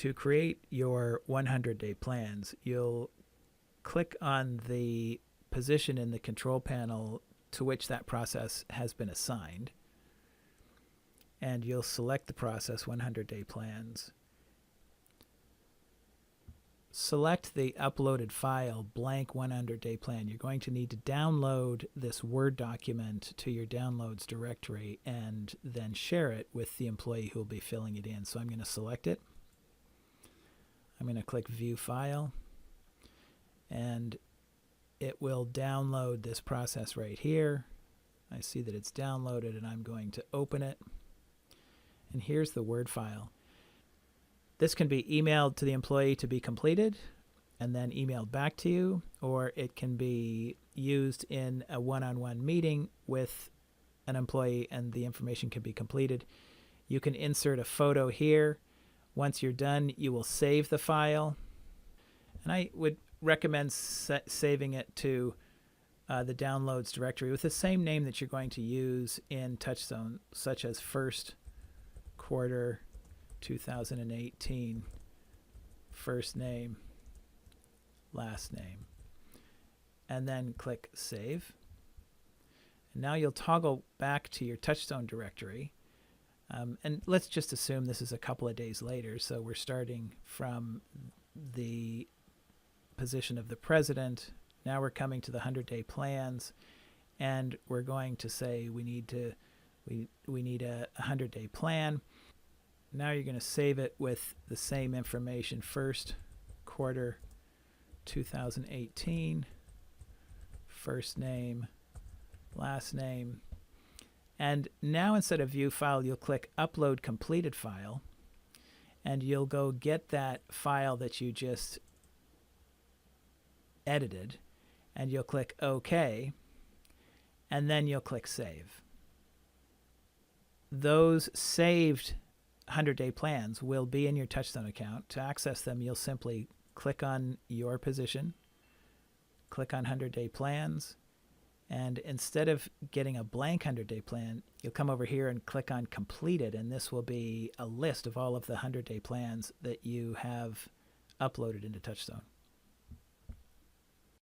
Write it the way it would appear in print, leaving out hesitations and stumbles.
To create your 100-day plans, you'll click on the position in the control panel to which that process has been assigned, and you'll select the process 100-day plans. Select the uploaded file, blank 100-day plan. You're going to need to download this Word document to your downloads directory and then share it with the employee who will be filling it in. So I'm going to select it. I'm going to click View File, and it will download this process right here. I see that it's downloaded, and I'm going to open it. And here's the Word file. This can be emailed to the employee to be completed and then emailed back to you, or it can be used in a one-on-one meeting with an employee and the information can be completed. You can insert a photo here. Once you're done, you will save the file. And I would recommend saving it to the downloads directory with the same name that you're going to use in TouchStone, such as first quarter 2018, first name, last name, and then click Save. And now you'll toggle back to your TouchStone directory. And let's just assume this is a couple of days later, so we're starting from the position of the president. Now we're coming to the 100-day plans, and we're going to say we need a 100-day plan. Now you're going to save it with the same information, first quarter 2018, first name, last name. And now instead of View File, you'll click Upload Completed File, and you'll go get that file that you just edited, and you'll click OK, and then you'll click Save. Those saved 100-day plans will be in your TouchStone account. To access them, you'll simply click on your position, click on 100-day plans, and instead of getting a blank 100-day plan, you'll come over here and click on Completed, and this will be a list of all of the 100-day plans that you have uploaded into TouchStone.